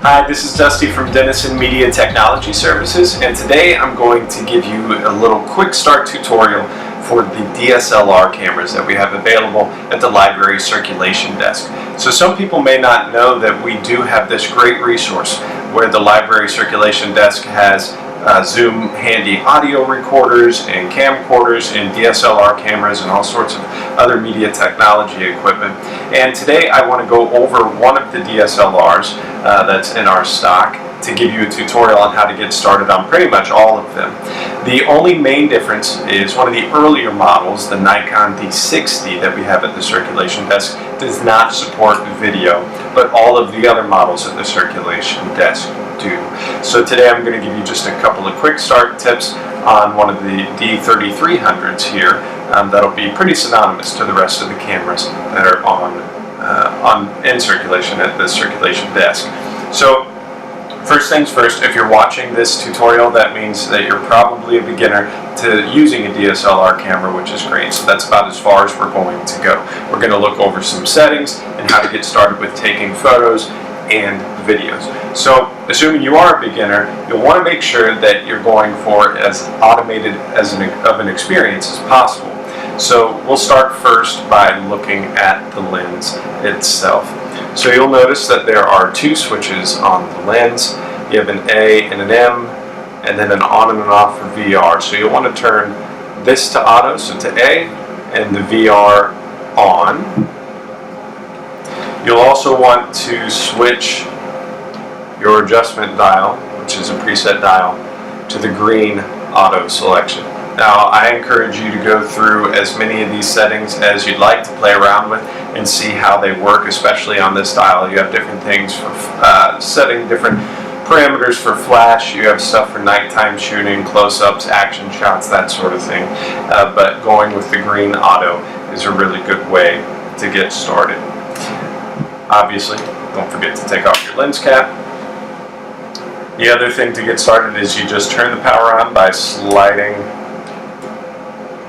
Hi, this is Dusty from Denison Media Technology Services, and today I'm going to give you a little quick start tutorial for the DSLR cameras that we have available at the library circulation desk. So some people may not know that we do have this great resource where the library circulation desk has Zoom handy audio recorders and camcorders and DSLR cameras and all sorts of other media technology equipment. And today I want to go over one of the DSLRs that's in our stock to give you a tutorial on how to get started on pretty much all of them. The only main difference is one of the earlier models, the Nikon D60 that we have at the circulation desk, does not support video, but all of the other models at the circulation desk do. So today I'm going to give you just a couple of quick start tips on one of the D3300s here that'll be pretty synonymous to the rest of the cameras that are in circulation at the circulation desk. So first things first, if you're watching this tutorial, that means that you're probably a beginner to using a DSLR camera, which is great. So that's about as far as we're going to go. We're going to look over some settings and how to get started with taking photos and videos. So assuming you are a beginner, you'll want to make sure that you're going for as automated of an experience as possible. So we'll start first by looking at the lens itself. So you'll notice that there are two switches on the lens. You have an A and an M, and then an on and an off for VR. So you'll want to turn this to auto, so to A, and the VR on. You'll also want to switch your adjustment dial, which is a preset dial, to the green auto selection. Now, I encourage you to go through as many of these settings as you'd like to play around with and see how they work, especially on this dial. You have different things for setting different parameters for flash. You have stuff for nighttime shooting, close-ups, action shots, that sort of thing. But going with the green auto is a really good way to get started. Obviously, don't forget to take off your lens cap. The other thing to get started is you just turn the power on by sliding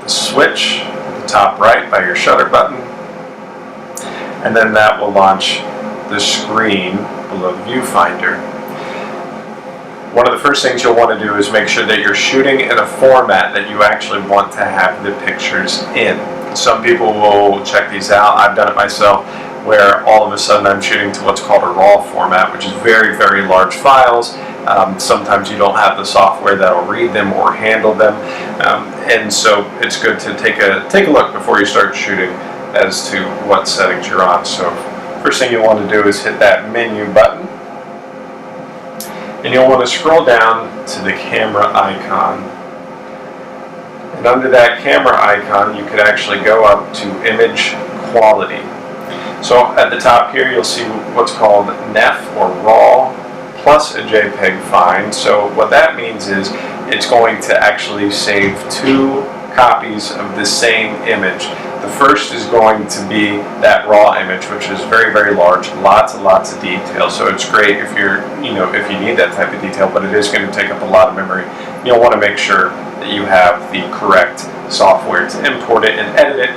the switch at the top right by your shutter button, and then that will launch the screen below the viewfinder. One of the first things you'll want to do is make sure that you're shooting in a format that you actually want to have the pictures in. Some people will check these out. I've done it myself, where all of a sudden I'm shooting to what's called a RAW format, which is very, very large files. Sometimes you don't have the software that'll read them or handle them, and so it's good to take a look before you start shooting as to what settings you're on. So first thing you want to do is hit that menu button, and you'll want to scroll down to the camera icon. And under that camera icon, you could actually go up to image quality. So at the top here, you'll see what's called NEF or RAW plus a JPEG file. So what that means is it's going to actually save two copies of the same image. The first is going to be that raw image, which is very, very large, lots and lots of detail. So it's great if if you need that type of detail, but it is going to take up a lot of memory. You'll want to make sure that you have the correct software to import it and edit it.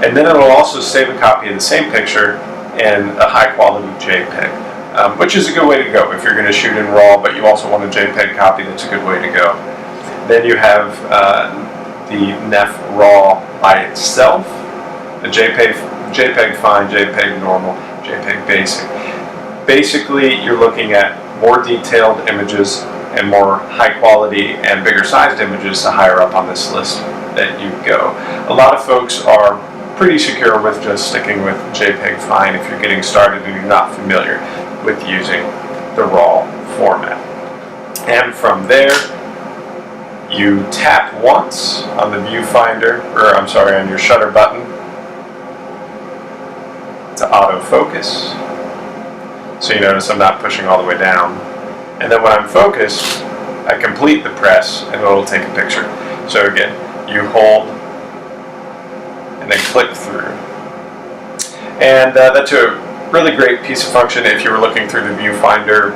And then it'll also save a copy of the same picture in a high quality JPEG, which is a good way to go if you're going to shoot in RAW, but you also want a JPEG copy. That's a good way to go. Then you have the NEF RAW by itself, the JPEG fine, JPEG normal, JPEG basic. Basically, you're looking at more detailed images and more high quality and bigger sized images the higher up on this list that you go. A lot of folks are pretty secure with just sticking with JPEG fine if you're getting started and you're not familiar with using the RAW format. And from there, you tap once on the viewfinder, on your shutter button to autofocus. So you notice I'm not pushing all the way down. And then when I'm focused, I complete the press and it'll take a picture. So again, you hold and then click through. And that's a really great piece of function. If you were looking through the viewfinder,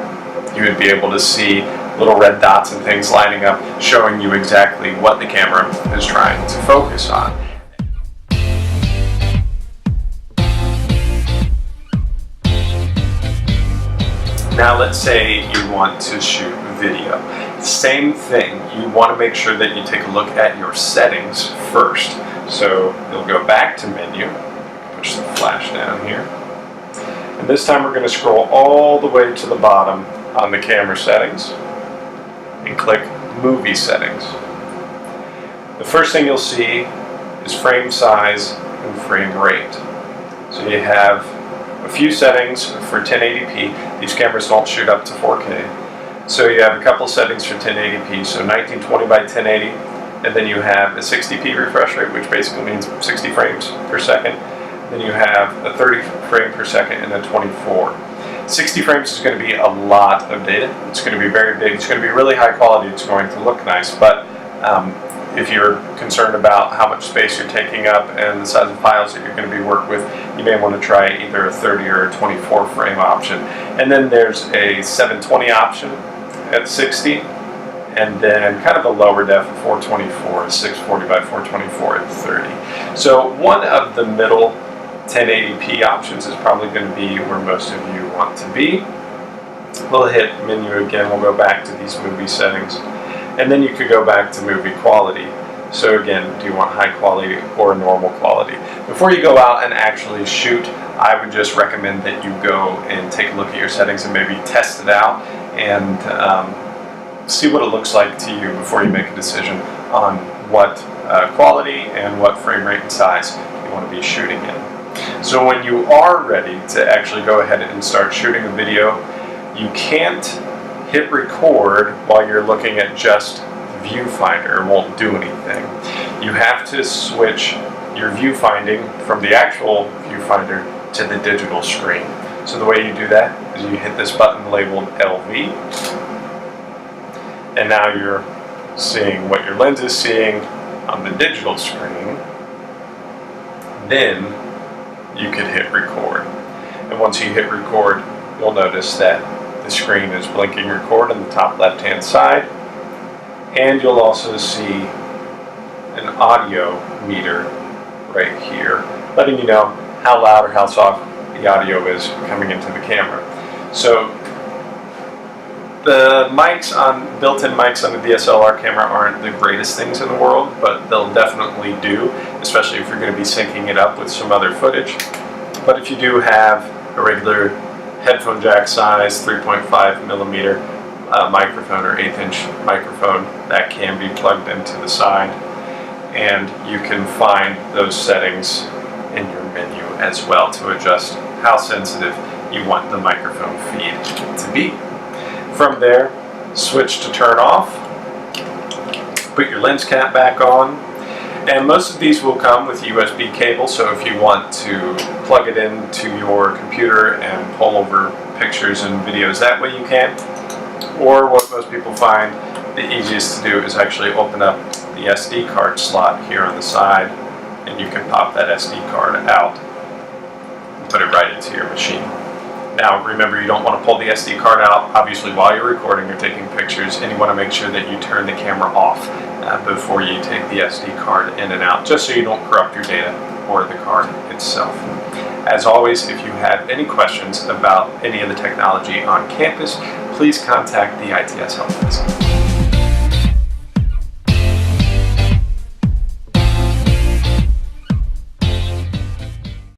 you would be able to see little red dots and things lining up, showing you exactly what the camera is trying to focus on. Now let's say you want to shoot video. Same thing, you want to make sure that you take a look at your settings first. So you'll go back to menu, push the flash down here, and this time we're going to scroll all the way to the bottom on the camera settings and click movie settings. The first thing you'll see is frame size and frame rate. So you have a few settings for 1080p. These cameras don't shoot up to 4K. So you have a couple settings for 1080p, so 1920 by 1080, and then you have a 60p refresh rate, which basically means 60 frames per second. Then you have a 30 frame per second and a 24. 60 frames is going to be a lot of data. It's going to be very big. It's going to be really high quality. It's going to look nice, but if you're concerned about how much space you're taking up and the size of files that you're going to be working with, you may want to try either a 30 or a 24 frame option. And then there's a 720 option at 60, and then kind of a lower def 424, 640 by 424 at 30. So one of the middle 1080p options is probably going to be where most of you want to be. We'll hit menu again, we'll go back to these movie settings. And then you could go back to movie quality. So again, do you want high quality or normal quality? Before you go out and actually shoot, I would just recommend that you go and take a look at your settings and maybe test it out and see what it looks like to you before you make a decision on what quality and what frame rate and size you want to be shooting in. So when you are ready to actually go ahead and start shooting a video, you can't hit record while you're looking at just viewfinder. It won't do anything. You have to switch your viewfinding from the actual viewfinder to the digital screen. So the way you do that is you hit this button labeled LV, and now you're seeing what your lens is seeing on the digital screen. Then you can hit record. And once you hit record, you'll notice that the screen is blinking record on the top left hand side, and you'll also see an audio meter right here letting you know how loud or how soft the audio is coming into the camera. So the built-in mics on the DSLR camera aren't the greatest things in the world, but they'll definitely do, especially if you're going to be syncing it up with some other footage. But if you do have a regular headphone jack size 3.5 millimeter microphone or 1/8 inch microphone, that can be plugged into the side, and you can find those settings in your menu as well to adjust how sensitive you want the microphone feed to be. From there, switch to turn off, put your lens cap back on, and most of these will come with USB cable, so if you want to plug it into your computer and pull over pictures and videos that way, you can. Or what most people find the easiest to do is actually open up the SD card slot here on the side, and you can pop that SD card out and put it right into your machine. Now remember, you don't want to pull the SD card out obviously while you're recording or taking pictures, and you want to make sure that you turn the camera off before you take the SD card in and out, just so you don't corrupt your data or the card itself. As always, if you have any questions about any of the technology on campus, please contact the ITS Help Desk.